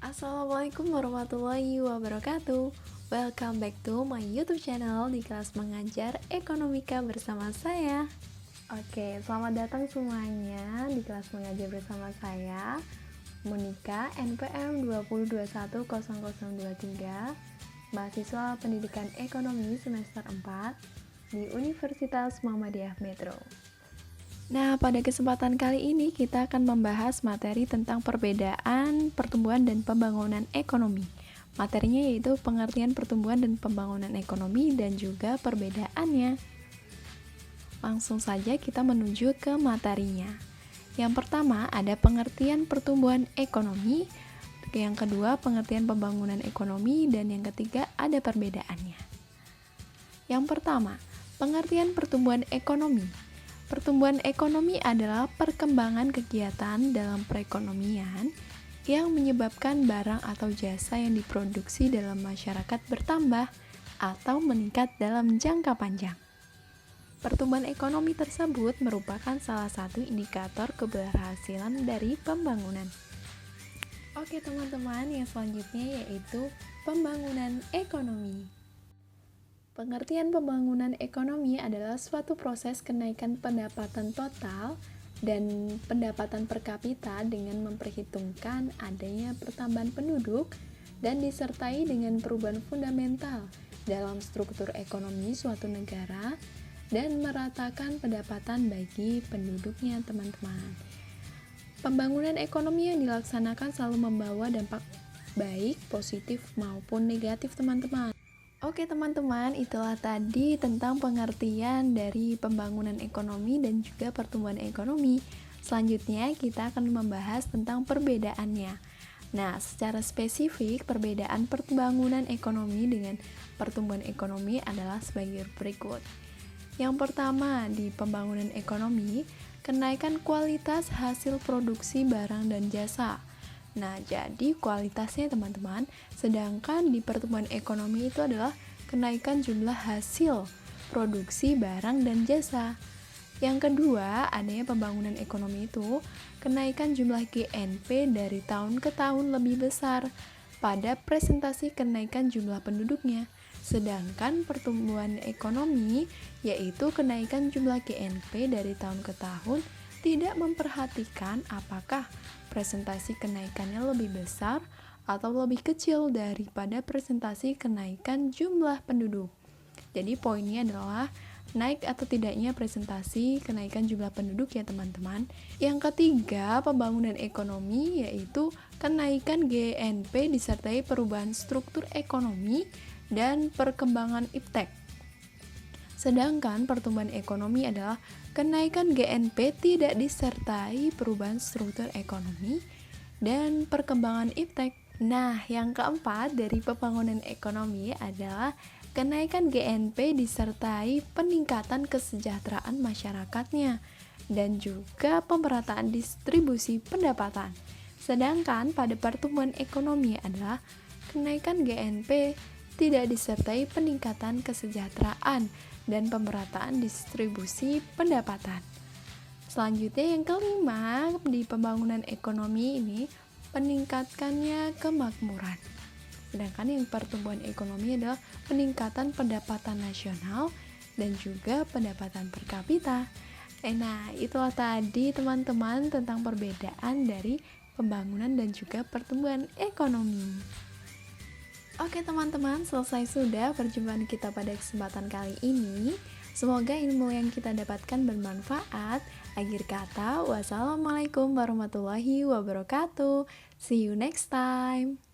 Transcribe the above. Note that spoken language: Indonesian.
Assalamualaikum warahmatullahi wabarakatuh. Welcome back to my YouTube channel di kelas mengajar ekonomika bersama saya. Oke, selamat datang semuanya di kelas mengajar bersama saya, Monika NPM 20210023, mahasiswa Pendidikan Ekonomi semester 4 di Universitas Muhammadiyah Metro. Nah, pada kesempatan kali ini kita akan membahas materi tentang perbedaan pertumbuhan dan pembangunan ekonomi. Materinya yaitu pengertian pertumbuhan dan pembangunan ekonomi dan juga perbedaannya. Langsung saja kita menuju ke materinya. Yang pertama ada pengertian pertumbuhan ekonomi, yang kedua pengertian pembangunan ekonomi, dan yang ketiga ada perbedaannya. Yang pertama, pengertian pertumbuhan ekonomi. Pertumbuhan ekonomi adalah perkembangan kegiatan dalam perekonomian yang menyebabkan barang atau jasa yang diproduksi dalam masyarakat bertambah atau meningkat dalam jangka panjang. Pertumbuhan ekonomi tersebut merupakan salah satu indikator keberhasilan dari pembangunan. Oke teman-teman, yang selanjutnya yaitu pembangunan ekonomi. Pengertian pembangunan ekonomi adalah suatu proses kenaikan pendapatan total dan pendapatan per kapita dengan memperhitungkan adanya pertambahan penduduk dan disertai dengan perubahan fundamental dalam struktur ekonomi suatu negara dan meratakan pendapatan bagi penduduknya, teman-teman. Pembangunan ekonomi yang dilaksanakan selalu membawa dampak baik, positif maupun negatif, teman-teman. Oke teman-teman, itulah tadi tentang pengertian dari pembangunan ekonomi dan juga pertumbuhan ekonomi. Selanjutnya kita akan membahas tentang perbedaannya. Nah, secara spesifik perbedaan pembangunan ekonomi dengan pertumbuhan ekonomi adalah sebagai berikut. Yang pertama, di pembangunan ekonomi, kenaikan kualitas hasil produksi barang dan jasa. Nah, jadi kualitasnya teman-teman, sedangkan di pertumbuhan ekonomi itu adalah kenaikan jumlah hasil produksi barang dan jasa. Yang kedua, adanya pembangunan ekonomi itu kenaikan jumlah GNP dari tahun ke tahun lebih besar pada presentasi kenaikan jumlah penduduknya. Sedangkan pertumbuhan ekonomi yaitu kenaikan jumlah GNP dari tahun ke tahun tidak memperhatikan apakah presentasi kenaikannya lebih besar atau lebih kecil daripada presentasi kenaikan jumlah penduduk. Jadi poinnya adalah naik atau tidaknya presentasi kenaikan jumlah penduduk ya teman-teman. Yang ketiga, pembangunan ekonomi yaitu kenaikan GNP disertai perubahan struktur ekonomi dan perkembangan iptek. Sedangkan pertumbuhan ekonomi adalah kenaikan GNP tidak disertai perubahan struktur ekonomi dan perkembangan iptek. Nah, yang keempat dari pembangunan ekonomi adalah kenaikan GNP disertai peningkatan kesejahteraan masyarakatnya dan juga pemerataan distribusi pendapatan. Sedangkan pada pertumbuhan ekonomi adalah kenaikan GNP tidak disertai peningkatan kesejahteraan dan pemerataan distribusi pendapatan. Selanjutnya yang kelima, di pembangunan ekonomi ini peningkatkannya kemakmuran. Sedangkan yang pertumbuhan ekonomi adalah peningkatan pendapatan nasional dan juga pendapatan per kapita. Nah, itulah tadi teman-teman tentang perbedaan dari pembangunan dan juga pertumbuhan ekonomi. Oke teman-teman, selesai sudah perjumpaan kita pada kesempatan kali ini. Semoga ilmu yang kita dapatkan bermanfaat. Akhir kata, wassalamualaikum warahmatullahi wabarakatuh. See you next time.